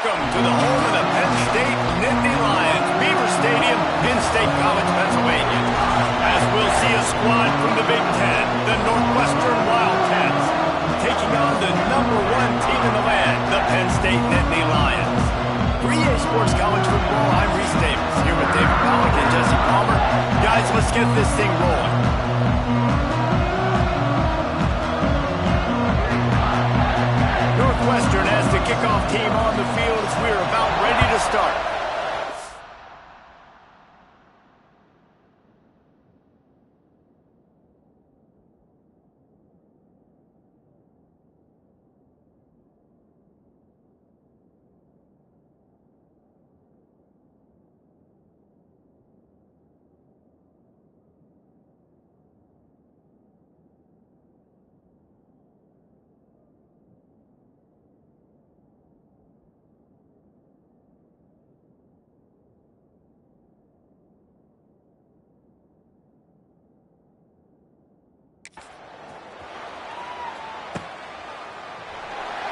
Welcome to the home of the Penn State Nittany Lions, Beaver Stadium in State College, Pennsylvania. As we'll see a squad from the Big Ten, the Northwestern Wildcats, taking on the #1 team in the land, the Penn State Nittany Lions. 3A Sports College Football, I'm Reese Davis, here with David Pollack and Jesse Palmer. Guys, let's get this thing rolling. Northwestern has the kickoff team on the field as we're about ready to start.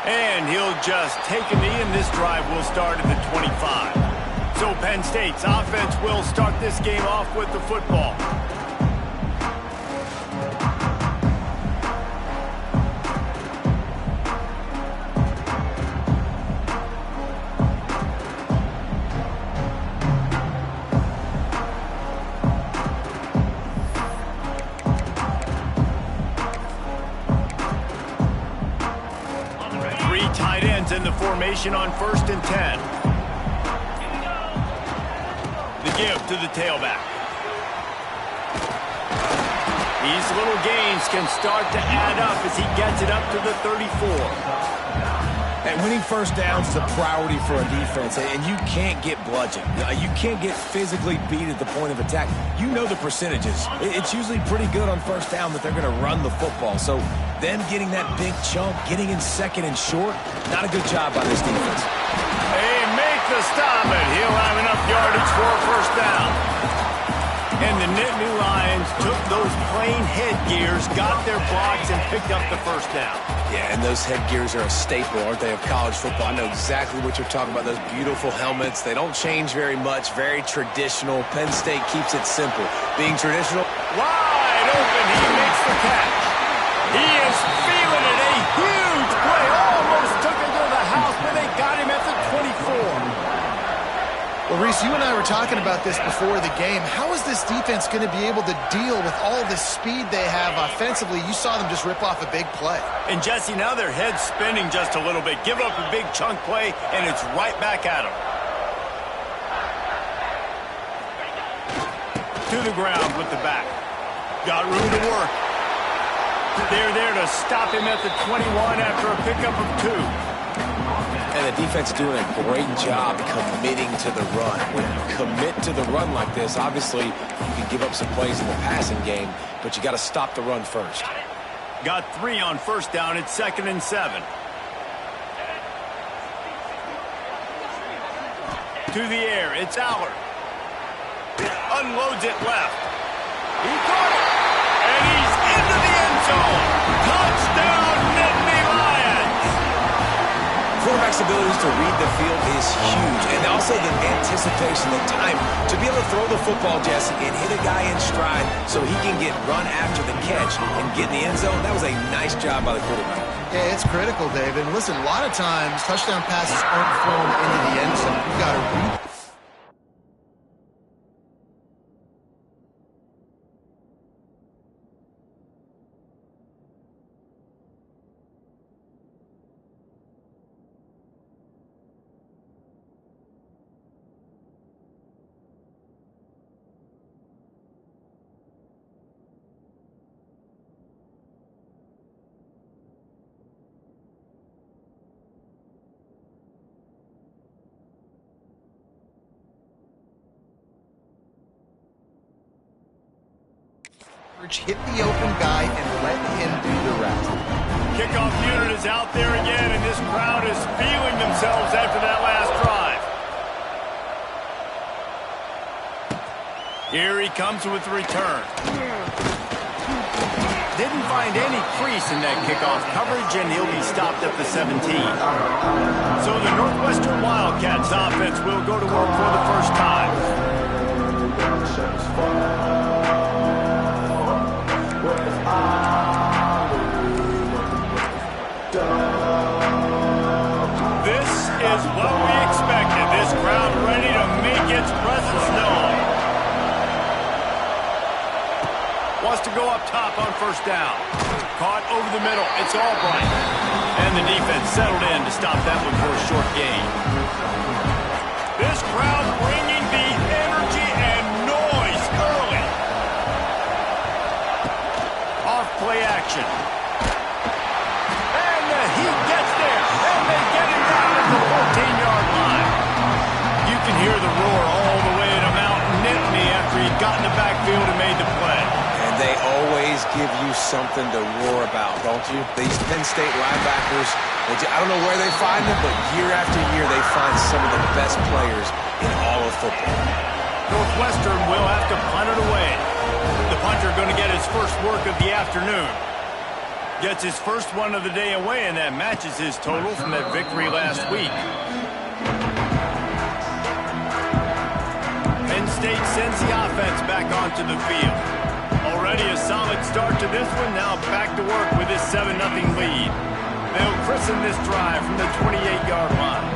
And he'll just take a knee, and this drive will start at the 25. So Penn State's offense will start this game off with the football. Tight ends in the formation on 1st and 10. The give to the tailback. These little gains can start to add up as he gets it up to the 34. And winning first downs is a priority for a defense, and you can't get bludgeoned. You can't get physically beat at the point of attack. You know the percentages. It's usually pretty good on first down that they're going to run the football. So them getting that big chunk, getting in second and short, not a good job by this defense. They make the stop, and he'll have enough yardage for a first down. And the Nittany Lions took those plain headgears, got their blocks, and picked up the first down. Yeah, and those headgears are a staple, aren't they, of college football? I know exactly what you're talking about, those beautiful helmets. They don't change very much, very traditional. Penn State keeps it simple. Being traditional. Wide open, he makes the catch. He is feeling it, a huge play. Almost took it to the house, but they got him at the 24. Well, Reese, you and I were talking about this before the game. How is this defense going to be able to deal with all the speed they have offensively? You saw them just rip off a big play. And, Jesse, now their head's spinning just a little bit. Give up a big chunk play, and it's right back at them. To the ground with the back. Got room to work. They're there to stop him at the 21 after a pickup of 2. And the defense doing a great job committing to the run. When you commit to the run like this, obviously you can give up some plays in the passing game, but you got to stop the run first. Got 3 on first down. It's 2nd and 7. To the air. It's Allard. Unloads it left. He caught it. And he's into the end zone. Touchdown, Nittany Lions. Quarterback's abilities to read the field is huge, and also the anticipation, the time to be able to throw the football, Jesse, and hit a guy in stride so he can get run after the catch and get in the end zone. That was a nice job by the quarterback. Yeah, it's critical, David. Listen, a lot of times touchdown passes aren't thrown into the end zone. You've got to read. Hit the open guy and let him do the rest. Kickoff unit is out there again, and this crowd is feeling themselves after that last drive. Here he comes with the return. Didn't find any crease in that kickoff coverage, and he'll be stopped at the 17. So the Northwestern Wildcats offense will go to work for the first time. This is what we expected. This crowd ready to make its presence known. Wants to go up top on first down. Caught over the middle. It's Albright. And the defense settled in to stop that one for a short gain. This crowd bringing the energy and noise early. Off play action. And the heat gets there. And they get him down at the 14-yard line. You can hear the roar all the way to Mount Nittany after he got in the backfield and made the play. They always give you something to roar about, don't you? These Penn State linebackers, I don't know where they find them, but year after year they find some of the best players in all of football. Northwestern will have to punt it away. The punter going to get his first work of the afternoon. Gets his first one of the day away, and that matches his total from that victory last week. Penn State sends the offense back onto the field. Already a solid start to this one. Now back to work with this 7-0 lead. They'll christen this drive from the 28-yard line.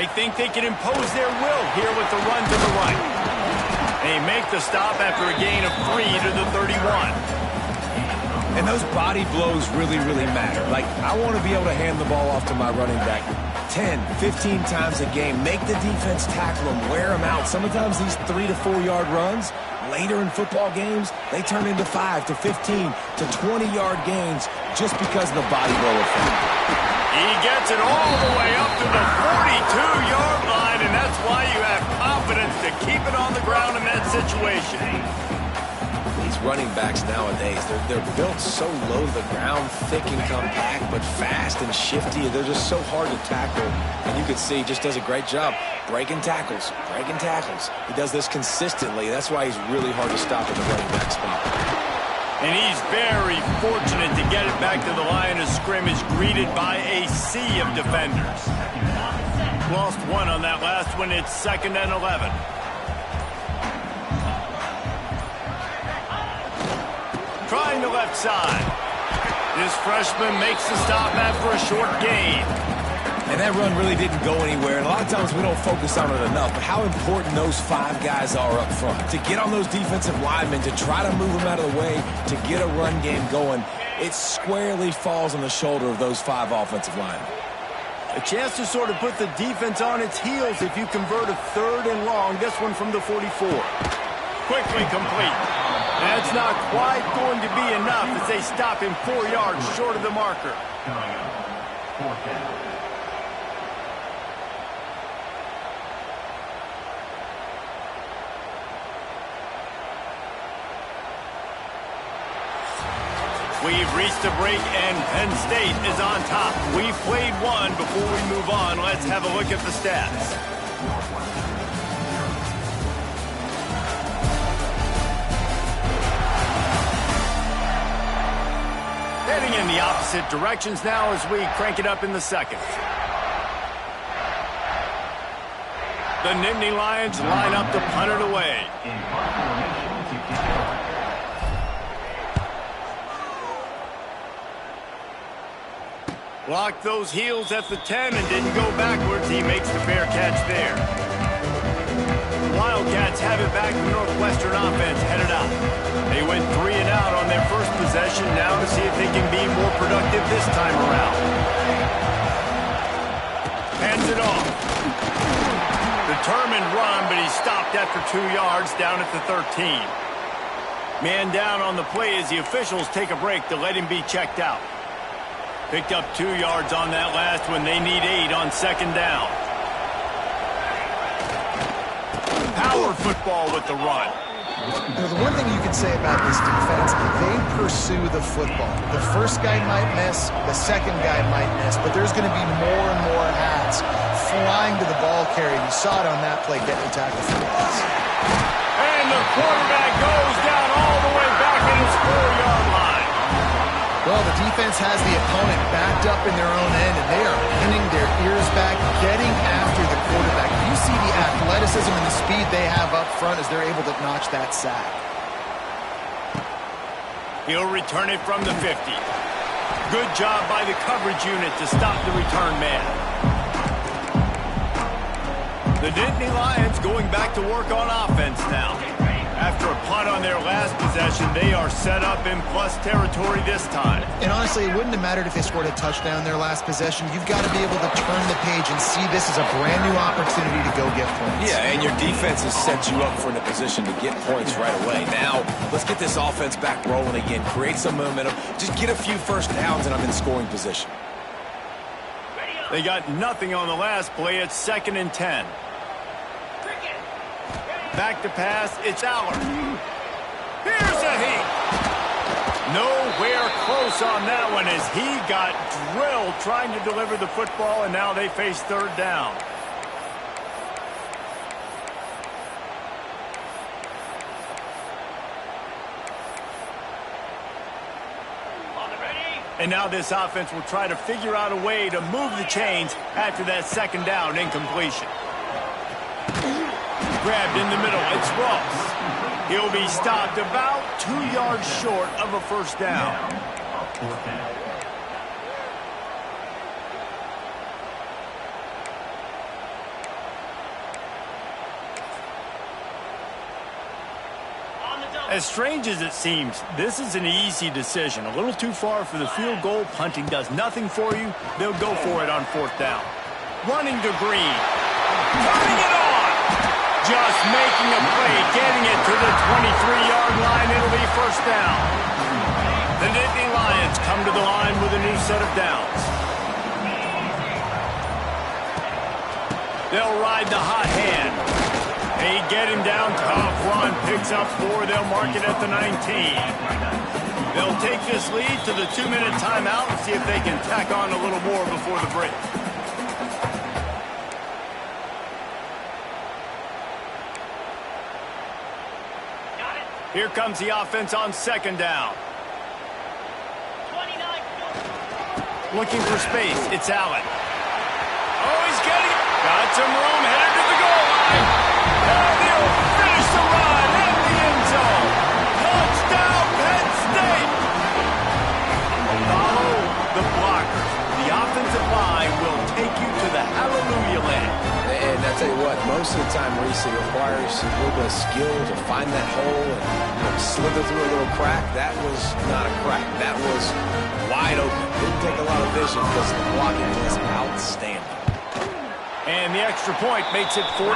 They think they can impose their will here with the run to the right. They make the stop after a gain of 3 to the 31. And those body blows really, really matter. Like, I want to be able to hand the ball off to my running back 10, 15 times a game. Make the defense tackle them, wear them out. Sometimes these 3 to 4 yard runs, later in football games, they turn into 5 to 15 to 20-yard gains just because of the body blow effect. He gets it all the way up to the 42-yard line, and that's why you have confidence to keep it on the ground in that situation. These running backs nowadays, they're built so low to the ground, thick and compact, but fast and shifty. They're just so hard to tackle. And you can see he just does a great job breaking tackles, breaking tackles. He does this consistently. That's why he's really hard to stop in the running back spot. And he's very fortunate to get it back to the line of scrimmage, greeted by a sea of defenders. Lost one on that last one. It's 2nd and 11. Trying the left side. This freshman makes the stop after a short gain. And that run really didn't go anywhere. And a lot of times we don't focus on it enough. But how important those 5 guys are up front. To get on those defensive linemen, to try to move them out of the way, to get a run game going, it squarely falls on the shoulder of those 5 offensive linemen. A chance to sort of put the defense on its heels if you convert a 3rd and long. This one from the 44. Quickly complete. That's not quite going to be enough as they stop him 4 yards short of the marker. We've reached a break, and Penn State is on top. We've played one. Before we move on, let's have a look at the stats. Heading in the opposite directions now as we crank it up in the second. The Nittany Lions line up to punt it away. Blocked those heels at the 10 and didn't go backwards. He makes the fair catch there. The Wildcats have it back. The Northwestern offense headed out. They went 3 and out on their first possession. Now to see if they can be more productive this time around. Hands it off. Determined run, but he stopped after 2 yards down at the 13. Man down on the play as the officials take a break to let him be checked out. Picked up 2 yards on that last one. They need 8 on second down. Power football with the run. You know, the one thing you can say about this defense, they pursue the football. The first guy might miss, the second guy might miss, but there's going to be more and more hats flying to the ball carrier. You saw it on that play, getting the tackle for the pass. And the quarterback goes down all the way back at his 4-yard line. Well, the defense has the opponent backed up in their own end, and they are pinning their ears back, getting after the quarterback. You see the athleticism and the speed they have up front as they're able to notch that sack. He'll return it from the 50. Good job by the coverage unit to stop the return man. The Nittany Lions going back to work on offense now. After a punt on their last possession, they are set up in plus territory this time. And honestly, it wouldn't have mattered if they scored a touchdown their last possession. You've got to be able to turn the page and see this as a brand new opportunity to go get points. Yeah, and your defense has set you up for a position to get points right away. Now, let's get this offense back rolling again. Create some momentum. Just get a few first downs, and I'm in scoring position. They got nothing on the last play. It's 2nd and 10. Back to pass, it's Allard. Here's a heat. Nowhere close on that one as he got drilled trying to deliver the football, and now they face 3rd down. And now this offense will try to figure out a way to move the chains after that 2nd down incompletion. Grabbed in the middle, it's Ross. He'll be stopped about 2 yards short of a first down. As strange as it seems, this is an easy decision. A little too far for the field goal. Punting does nothing for you. They'll go for it on 4th down. Running to Green. Turning it on. Just making a play, getting it to the 23-yard line. It'll be first down. The Nittany Lions come to the line with a new set of downs. They'll ride the hot hand. They get him down, tough run, picks up 4. They'll mark it at the 19. They'll take this lead to the 2-minute timeout and see if they can tack on a little more before the break. Here comes the offense on 2nd down. Looking for space, it's Allen. Oh, he's getting it. Got some room, headed to the goal line. And he'll finish the run in the end zone. Touchdown, Penn State. Follow the blockers. The offensive line will take you to the hallelujah land. And I tell you what, most of the time, Reese, it requires a little bit of skill to find that hole and slither through a little crack. That was not a crack. That was wide open. Didn't take a lot of vision because the blocking was outstanding. And the extra point makes it 14-0.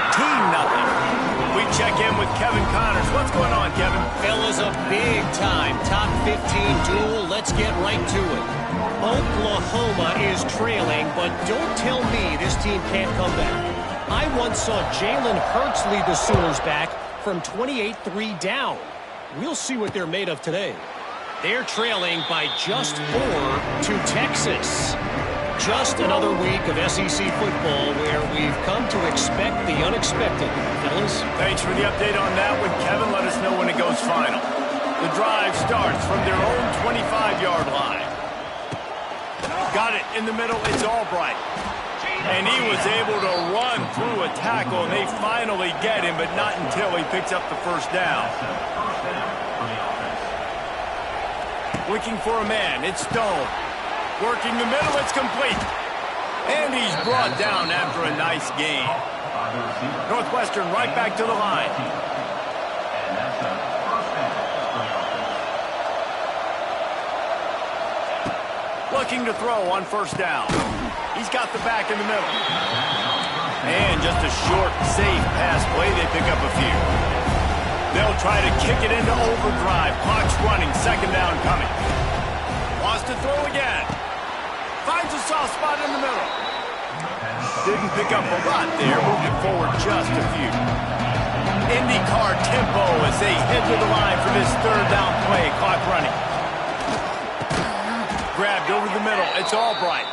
We check in with Kevin Connors. What's going on, Kevin? Fellas, a big-time top 15 duel. Let's get right to it. Oklahoma is trailing, but don't tell me this team can't come back. I once saw Jalen Hurts lead the Sooners back from 28-3 down. We'll see what they're made of today. They're trailing by just 4 to Texas. Just another week of SEC football where we've come to expect the unexpected. Fellas? Thanks for the update on that one, Kevin. Let us know when it goes final. The drive starts from their own 25-yard line. Got it in the middle. It's Albright. And he was able to run through a tackle, and they finally get him, but not until he picks up the first down. Looking for a man. It's Stone. Working the middle. It's complete. And he's brought down after a nice gain. Northwestern right back to the line. Looking to throw on first down. He's got the back in the middle. And just a short, safe pass play. They pick up a few. They'll try to kick it into overdrive. Clock's running. Second down coming. Wants to throw again. Finds a soft spot in the middle. Didn't pick up a lot there. Moving forward just a few. IndyCar tempo as they head to the line for this third down play. Clock running. Grabbed over the middle. It's Albright.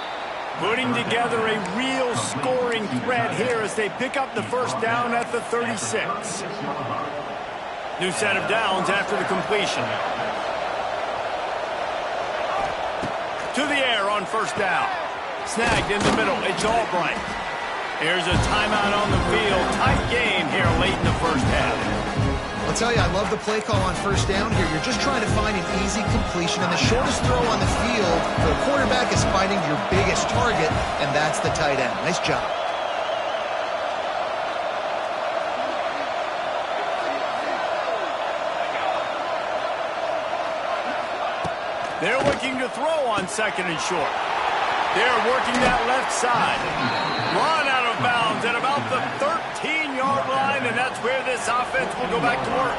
Putting together a real scoring threat here as they pick up the first down at the 36. New set of downs after the completion. To the air on first down. Snagged in the middle. It's Albright. Here's a timeout on the field. Tight game here late in the first half. I'll tell you, I love the play call on first down here. You're just trying to find an easy completion, and the shortest throw on the field for a quarterback is finding your biggest target, and that's the tight end. Nice job. They're looking to throw on second and short. They're working that left side. Run out of bounds at about the 13-yard line, and that's where this offense will go back to work.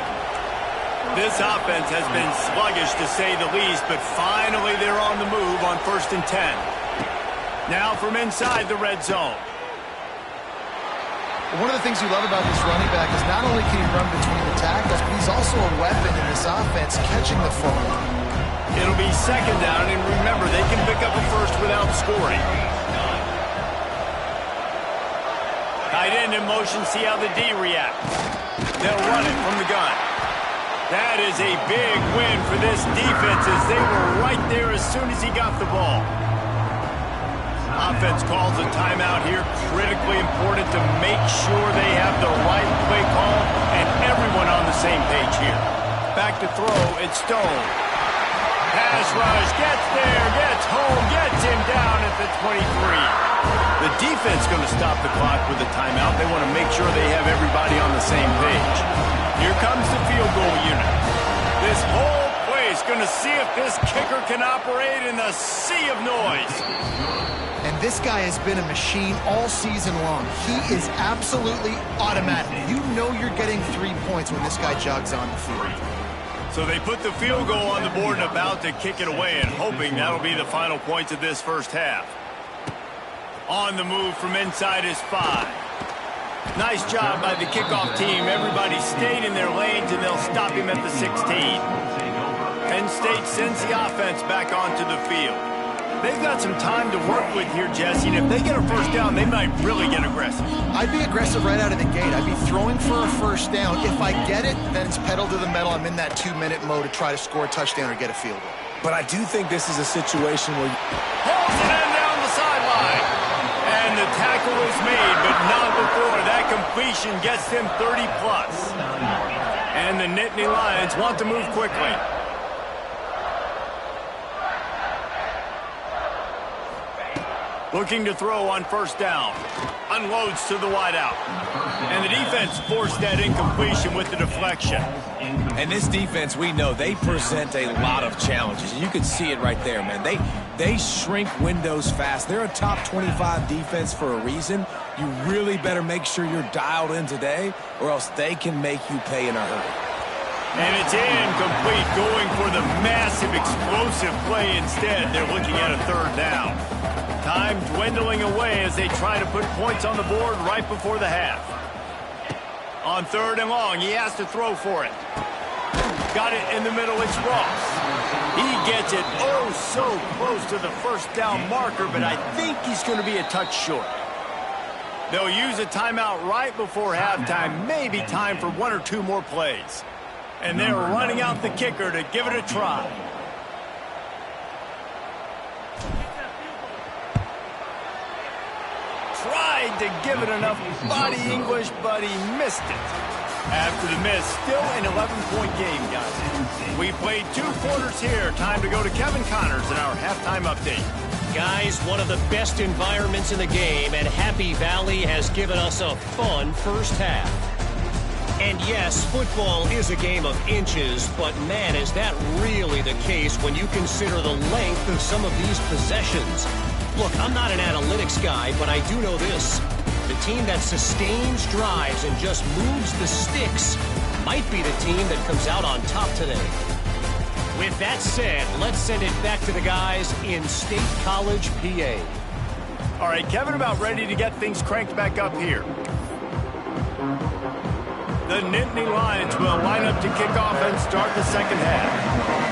This offense has been sluggish, to say the least, but finally they're on the move on 1st and 10. Now from inside the red zone. One of the things you love about this running back is not only can he run between the tackles, but he's also a weapon in this offense, catching the football. It'll be second down, and remember, they can pick up a first without scoring. Tight end in motion, see how the D reacts. They'll run it from the gun. That is a big win for this defense, as they were right there as soon as he got the ball. Offense calls a timeout here. Critically important to make sure they have the right play call and everyone on the same page here. Back to throw, it's Stone. Pass rush, gets there, gets home, gets him down at the 23. The defense going to stop the clock with a timeout. They want to make sure they have everybody on the same page. Here comes the field goal unit. This whole place going to see if this kicker can operate in the sea of noise. And this guy has been a machine all season long. He is absolutely automatic. You know you're getting 3 points when this guy jogs on the field. So they put the field goal on the board and about to kick it away, and hoping that'll be the final points of this first half. On the move from inside is 5. Nice job by the kickoff team. Everybody stayed in their lanes, and they'll stop him at the 16. Penn State sends the offense back onto the field. They've got some time to work with here, Jesse, and if they get a first down, they might really get aggressive. I'd be aggressive right out of the gate. I'd be throwing for a first down. If I get it, then it's pedal to the metal. I'm in that 2-minute mode to try to score a touchdown or get a field goal. But I do think this is a situation where Holds it in down the sideline. And the tackle is made, but not before. That completion gets them 30-plus. And the Nittany Lions want to move quickly. Looking to throw on first down. Unloads to the wideout. And the defense forced that incompletion with the deflection. And this defense, we know, they present a lot of challenges. You can see it right there, man. They shrink windows fast. They're a top 25 defense for a reason. You really better make sure you're dialed in today, or else they can make you pay in a hurry. And it's incomplete, going for the massive explosive play instead. They're looking at a third down. Time dwindling away as they try to put points on the board right before the half. On third and long, he has to throw for it. Got it in the middle, it's Ross. He gets it oh so close to the first down marker, but I think he's going to be a touch short. They'll use a timeout right before halftime, maybe time for 1 or 2 more plays. And they're running out the kicker to give it a try. Tried to give it enough body English, but he missed it. After the miss, still an 11-point game, guys. We played 2 quarters here. Time to go to Kevin Connors in our halftime update. Guys, one of the best environments in the game, and Happy Valley has given us a fun first half. And yes, football is a game of inches, but man, is that really the case when you consider the length of some of these possessions. Look, I'm not an analytics guy, but I do know this. The team that sustains drives and just moves the sticks might be the team that comes out on top today. With that said, let's send it back to the guys in State College, PA. All right, Kevin, about ready to get things cranked back up here. The Nittany Lions will line up to kick off and start the second half.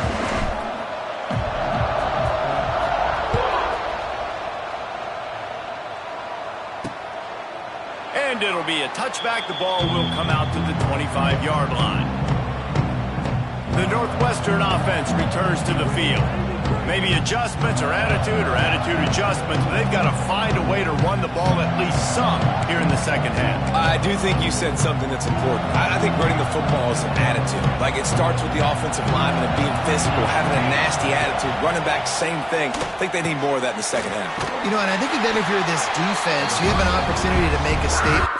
And it'll be a touchback. The ball will come out to the 25-yard line. The Northwestern offense returns to the field. Maybe adjustments or attitude adjustments, but they've got to find a way to run the ball at least some here in the second half. I do think you said something that's important. I think running the football is an attitude. Like, it starts with the offensive lineman and being physical, having a nasty attitude. Running back, same thing. I think they need more of that in the second half. You know, and I think again, if you're this defense, you have an opportunity to make a statement.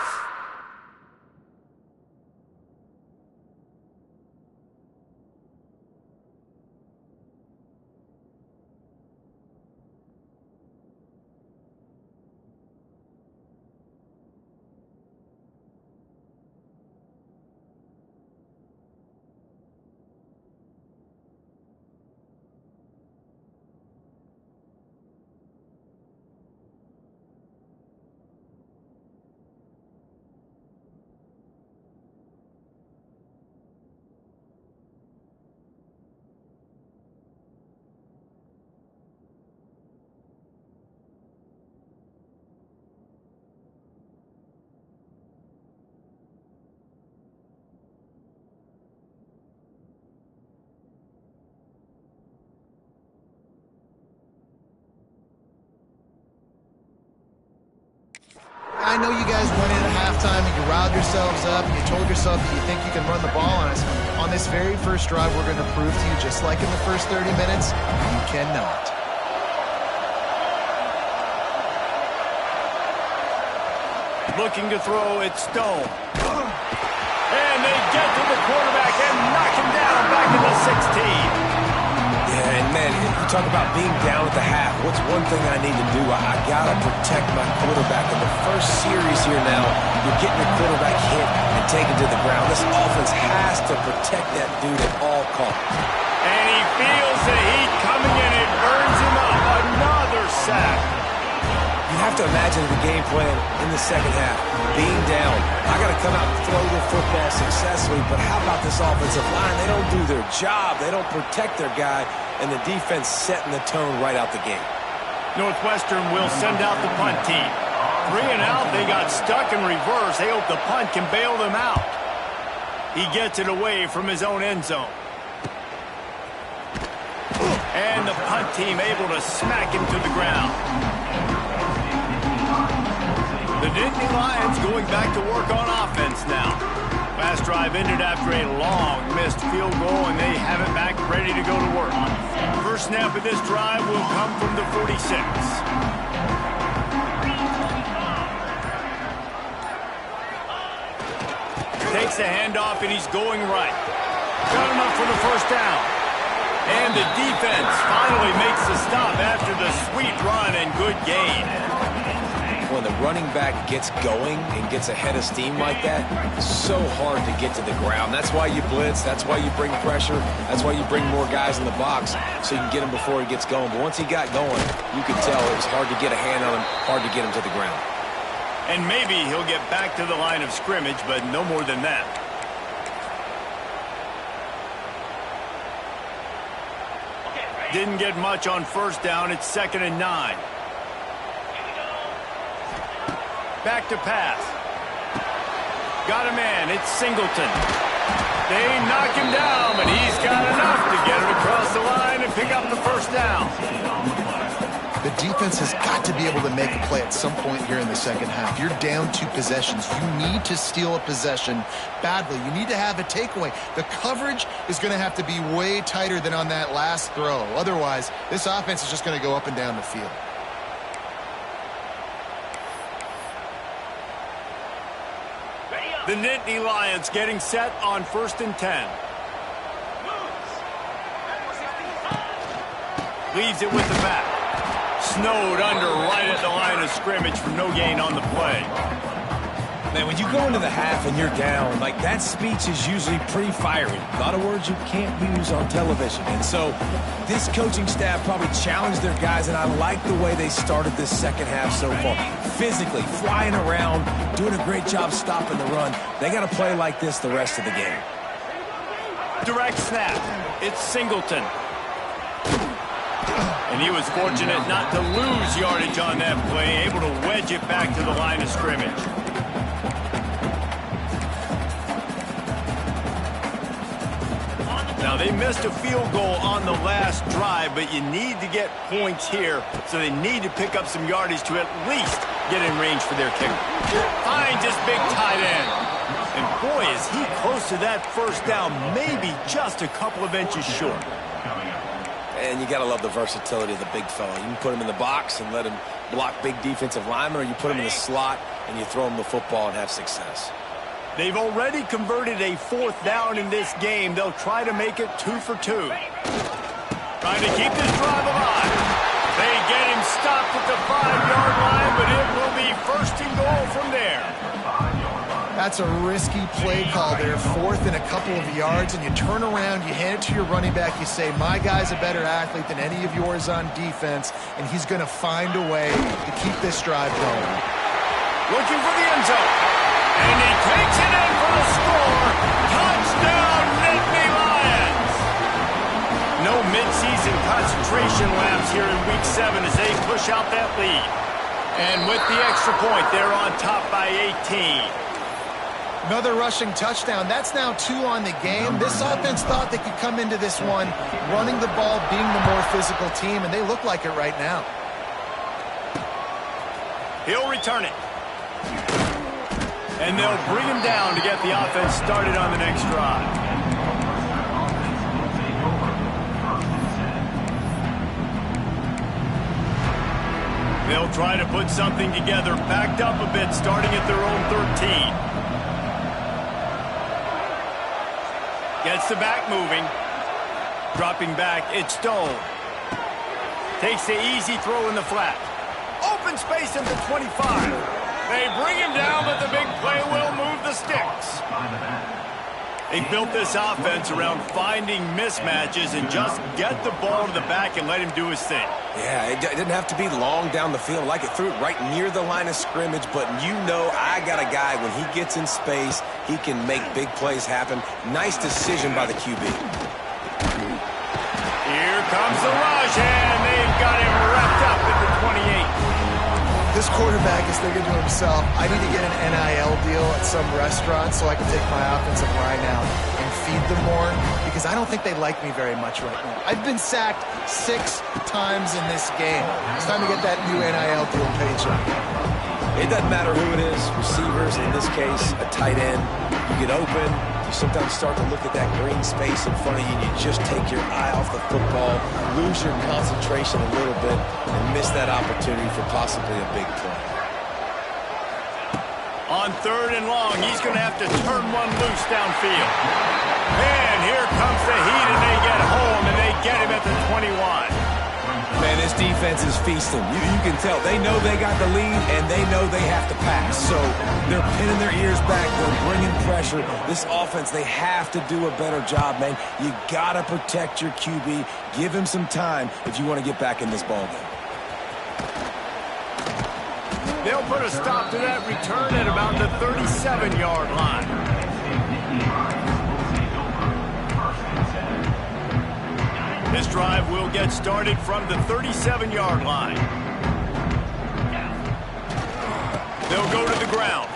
I know you guys went in at halftime and you riled yourselves up and you told yourself that you think you can run the ball on us. On this very first drive, we're going to prove to you, just like in the first 30 minutes, you cannot. Looking to throw, it's Stone. And they get to the quarterback and knock him down back in the 16. Yeah, and man, you talk about being down at the half. What's one thing I need to do? I got to protect my quarterback. In the first series here now, you're getting your quarterback hit and taken to the ground. This offense has to protect that dude at all costs. And he feels the heat coming in. It burns him up. Another sack. You have to imagine the game plan in the second half. Being down, I got to come out and throw the football successfully, but how about this offensive line? They don't do their job. They don't protect their guy, and the defense setting the tone right out the gate. Northwestern will send out the punt team. 3 and out, they got stuck in reverse. They hope the punt can bail them out. He gets it away from his own end zone. And the punt team able to smack him to the ground. The Nittany Lions going back to work on offense now. Last drive ended after a long missed field goal, and they have it back ready to go to work. First snap of this drive will come from the 46. Takes the handoff, and he's going right. Got enough for the first down. And the defense finally makes the stop after the sweet run and good gain. When the running back gets going and gets ahead of steam like that, it's so hard to get to the ground. That's why you blitz. That's why you bring pressure. That's why you bring more guys in the box so you can get him before he gets going. But once he got going, you could tell it was hard to get a hand on him, hard to get him to the ground. And maybe he'll get back to the line of scrimmage, but no more than that. Didn't get much on first down. It's 2nd and 9. Back to pass. Got a man. It's Singleton. They knock him down, but he's got enough to get it across the line and pick up the first down. The defense has got to be able to make a play at some point here in the second half. You're down 2 possessions. You need to steal a possession badly. You need to have a takeaway. The coverage is going to have to be way tighter than on that last throw. Otherwise, this offense is just going to go up and down the field. The Nittany Lions getting set on 1st and 10. Leaves it with the back. Snowed under right at the line of scrimmage for no gain on the play. Man, when you go into the half and you're down, like, that speech is usually pretty fiery. A lot of words you can't use on television. And so this coaching staff probably challenged their guys, and I like the way they started this second half so far. Physically, flying around, doing a great job stopping the run. They got to play like this the rest of the game. Direct snap. It's Singleton. And he was fortunate not to lose yardage on that play, able to wedge it back to the line of scrimmage. Now they missed a field goal on the last drive, but you need to get points here, so they need to pick up some yardage to at least get in range for their kicker. Finds his big tight end. And boy, is he close to that first down, maybe just a couple of inches short. And you got to love the versatility of the big fella. You can put him in the box and let him block big defensive linemen, or you put him in the slot and you throw him the football and have success. They've already converted a 4th down in this game. They'll try to make it 2 for 2. Trying to keep this drive alive. They get him stopped at the 5-yard line, but it will be 1st and goal from there. That's a risky play call there, 4th and a couple of yards, and you turn around, you hand it to your running back, you say, my guy's a better athlete than any of yours on defense, and he's going to find a way to keep this drive going. Looking for the end zone, and he takes it in for the score. Touchdown, Nittany Lions! No midseason concentration laps here in Week 7 as they push out that lead. And with the extra point, they're on top by 18. Another rushing touchdown. That's now 2 on the game. This offense thought they could come into this one running the ball, being the more physical team, and they look like it right now. He'll return it. And they'll bring him down to get the offense started on the next drive. They'll try to put something together, backed up a bit, starting at their own 13. Gets the back moving. Dropping back, it's Stone. Takes the easy throw in the flat. Open space at the 25. They bring him down, but the big play will move the sticks. They built this offense around finding mismatches and just get the ball to the back and let him do his thing. Yeah, it didn't have to be long down the field. Like it threw it right near the line of scrimmage, but you know I got a guy, when he gets in space, he can make big plays happen. Nice decision by the QB. Here comes the rush, and they've got him wrapped up at the 28. This quarterback is thinking to himself, I need to get an NIL deal at some restaurant so I can take my offensive line out and feed them more, because I don't think they like me very much right now. I've been sacked 6 times in this game. It's time to get that new NIL deal paycheck. It doesn't matter who it is, receivers, in this case, a tight end. You get open, you sometimes start to look at that green space in front of you, and you just take your eye off the football, lose your concentration a little bit, and miss that opportunity for possibly a big play. On 3rd and long, he's going to have to turn one loose downfield. And here comes the heat, and they get home, and they get him at the 21. Man, this defense is feasting. You can tell. They know they got the lead, and they know they have to pass. So they're pinning their ears back. They're bringing pressure. This offense, they have to do a better job, man. You got to protect your QB. Give him some time if you want to get back in this ballgame. They'll put a stop to that return at about the 37-yard line. This drive will get started from the 37-yard line. They'll go to the ground.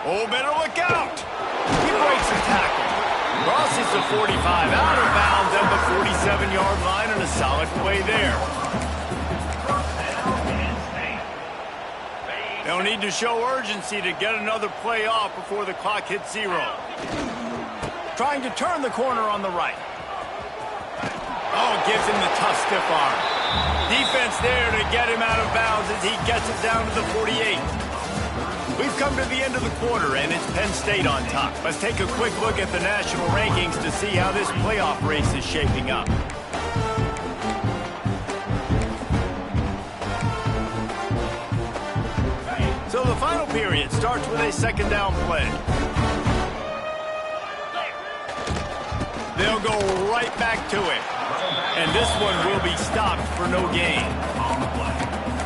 Oh, better look out. He breaks the tackle. Crosses the 45 out of bounds at the 47-yard line, and a solid play there. They'll need to show urgency to get another play off before the clock hits 0. Trying to turn the corner on the right. Oh, gives him the tough stiff arm. Defense there to get him out of bounds as he gets it down to the 48. We've come to the end of the quarter, and it's Penn State on top. Let's take a quick look at the national rankings to see how this playoff race is shaping up. So the final period starts with a 2nd down play. They'll go right back to it. And this one will be stopped for no gain.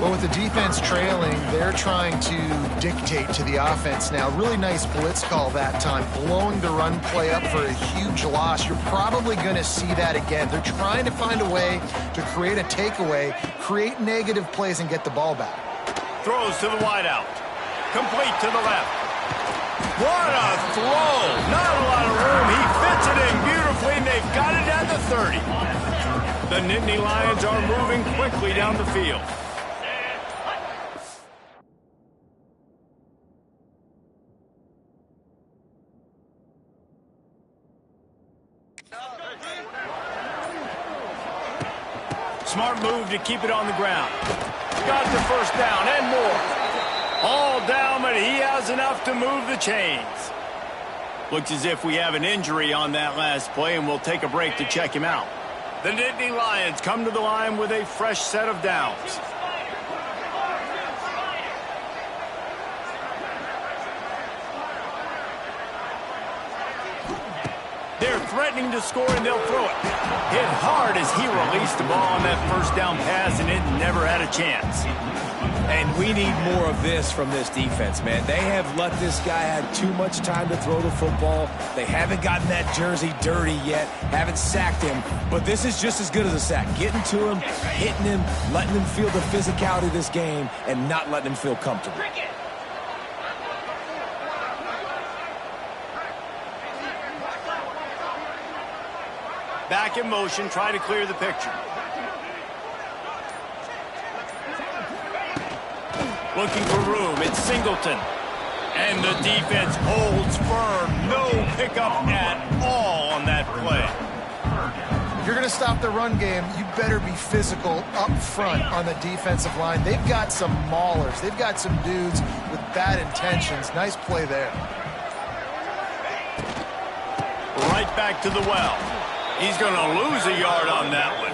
Well, with the defense trailing, they're trying to dictate to the offense now. Really nice blitz call that time, blowing the run play up for a huge loss. You're probably going to see that again. They're trying to find a way to create a takeaway, create negative plays, and get the ball back. Throws to the wideout. Complete to the left. What a throw! Not a lot of room. He fits it in beautifully, and they've got it at 30. The Nittany Lions are moving quickly down the field. Smart move to keep it on the ground. Got the first down and more. All down, but he has enough to move the chains. Looks as if we have an injury on that last play, and we'll take a break to check him out. The Nittany Lions come to the line with a fresh set of downs. They're threatening to score, and they'll throw it. Hit hard as he released the ball on that first down pass, and it never had a chance. And we need more of this from this defense, man. They have let this guy have too much time to throw the football. They haven't gotten that jersey dirty yet, haven't sacked him. But this is just as good as a sack. Getting to him, hitting him, letting him feel the physicality of this game, and not letting him feel comfortable. Back in motion, try to clear the picture. Looking for room, it's Singleton. And the defense holds firm. No pickup at all on that play. If you're going to stop the run game, you better be physical up front on the defensive line. They've got some maulers. They've got some dudes with bad intentions. Nice play there. Right back to the well. He's going to lose a yard on that one.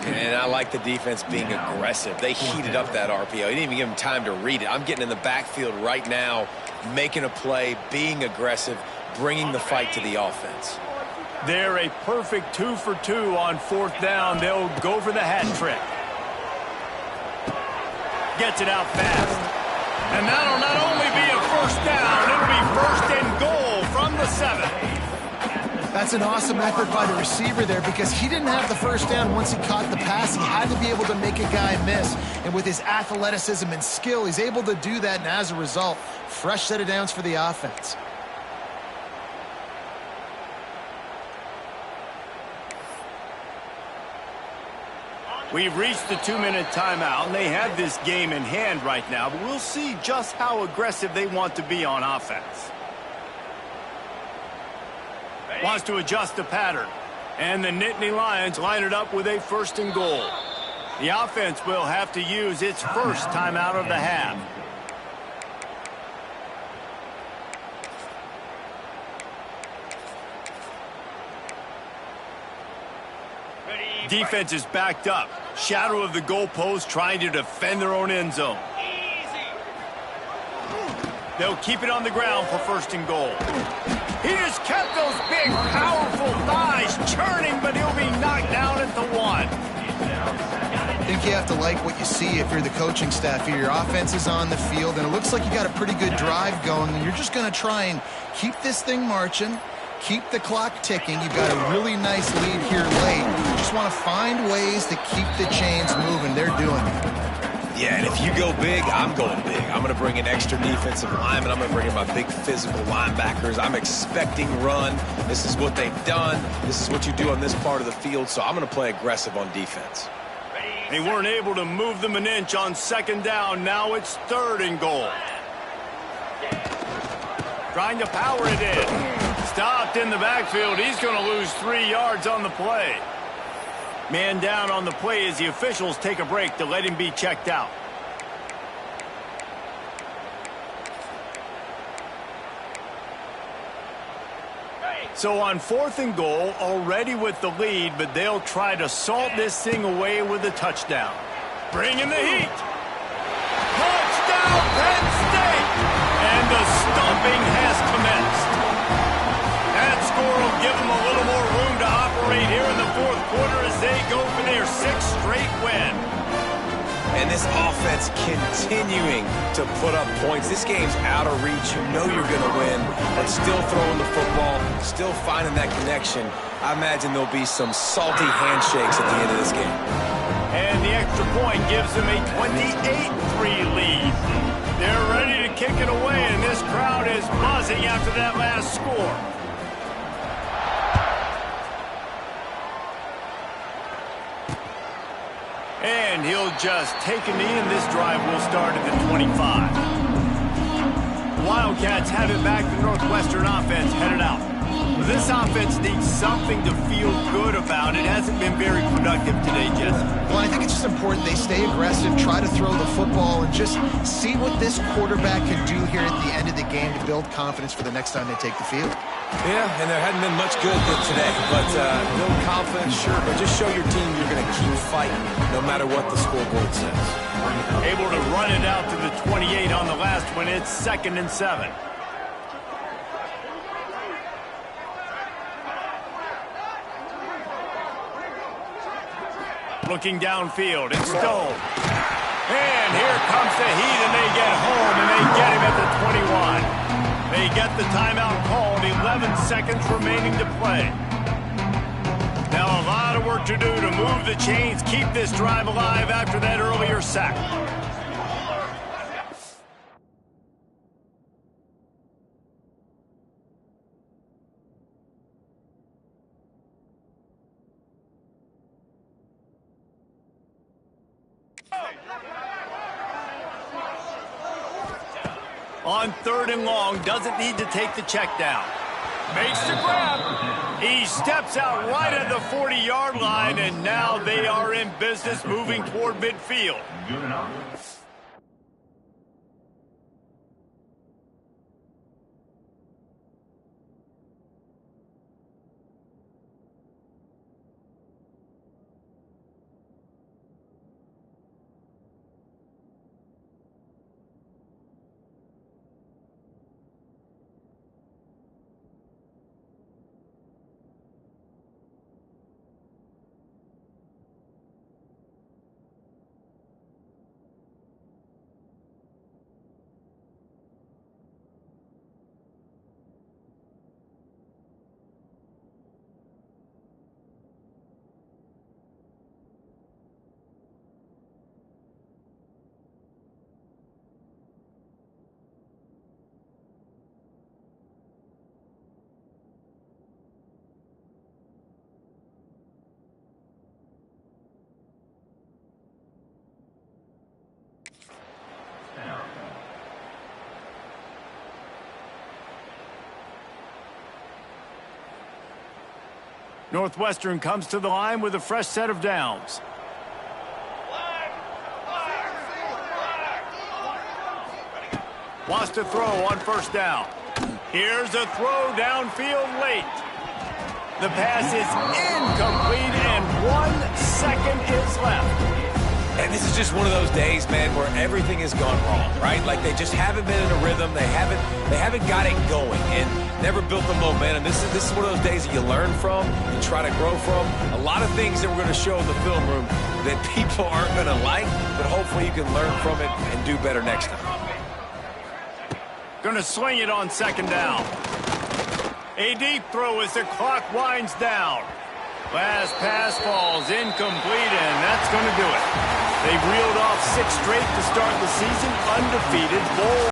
And I like the defense being aggressive. They heated up that RPO. He didn't even give him time to read it. I'm getting in the backfield right now, making a play, being aggressive, bringing the fight to the offense. They're a perfect 2 for 2 on 4th down. They'll go for the hat trick. Gets it out fast. And that'll not only be a first down, it'll be 1st and goal from the 7. That's an awesome effort by the receiver there because he didn't have the first down once he caught the pass. He had to be able to make a guy miss. And with his athleticism and skill, he's able to do that. And as a result, fresh set of downs for the offense. We've reached the 2-minute timeout, and they have this game in hand right now. But we'll see just how aggressive they want to be on offense. Wants to adjust the pattern. And the Nittany Lions line it up with a 1st and goal. The offense will have to use its first timeout of the half. Defense is backed up. Shadow of the goalpost trying to defend their own end zone. They'll keep it on the ground for 1st and goal. He just kept those big, powerful thighs churning, but he'll be knocked down at the 1. I think you have to like what you see if you're the coaching staff here. Your offense is on the field, and it looks like you got a pretty good drive going, and you're just going to try and keep this thing marching, keep the clock ticking. You've got a really nice lead here late. You just want to find ways to keep the chains moving. They're doing it. Yeah, and if you go big, I'm going big. I'm going to bring in extra defensive linemen. I'm going to bring in my big physical linebackers. I'm expecting run. This is what they've done. This is what you do on this part of the field, so I'm going to play aggressive on defense. They weren't able to move them an inch on 2nd down. Now it's 3rd and goal. Trying to power it in. Stopped in the backfield. He's going to lose 3 yards on the play. Man down on the play as the officials take a break to let him be checked out. So on 4th and goal, already with the lead, but they'll try to salt this thing away with a touchdown. Bring in the heat. Touchdown, Penn State! And the stomping has commenced. That score will give them a little more room to operate here in the 4th quarter as they go for their 6th straight win. And this offense continuing to put up points. This game's out of reach. You know you're going to win, but still throwing the football, still finding that connection. I imagine there'll be some salty handshakes at the end of this game. And the extra point gives them a 28-3 lead. They're ready to kick it away, and this crowd is buzzing after that last score. And he'll just take a knee, and this drive will start at the 25. The Wildcats have it back. The Northwestern offense headed out. This offense needs something to feel good about. It hasn't been very productive today, Jesse. Well, I think it's just important they stay aggressive, try to throw the football, and just see what this quarterback can do here at the end of the game to build confidence for the next time they take the field. Yeah, and there hadn't been much good today. But build confidence, sure, but just show your team you're going to keep fighting no matter what the scoreboard says. Able to run it out to the 28 on the last one. It's 2nd and 7. Looking downfield, it's Stone. And here comes the heat, and they get home, and they get him at the 21. They get the timeout called, 11 seconds remaining to play. Now a lot of work to do to move the chains, keep this drive alive after that earlier sack. On 3rd and long, doesn't need to take the check down. Makes the grab. He steps out right at the 40-yard line, and now they are in business moving toward midfield. Good enough. Northwestern comes to the line with a fresh set of downs. Wants to throw on 1st down. Here's a throw downfield late. The pass is incomplete, and 1 second is left. And this is just one of those days, man, where everything has gone wrong, right? Like they just haven't been in a rhythm. They haven't got it going and never built the momentum. This is one of those days that you learn from, you try to grow from. A lot of things that we're going to show in the film room that people aren't going to like, but hopefully you can learn from it and do better next time. Going to swing it on 2nd down. A deep throw as the clock winds down. Last pass falls incomplete, and that's going to do it. They reeled off 6 straight to start the season, undefeated.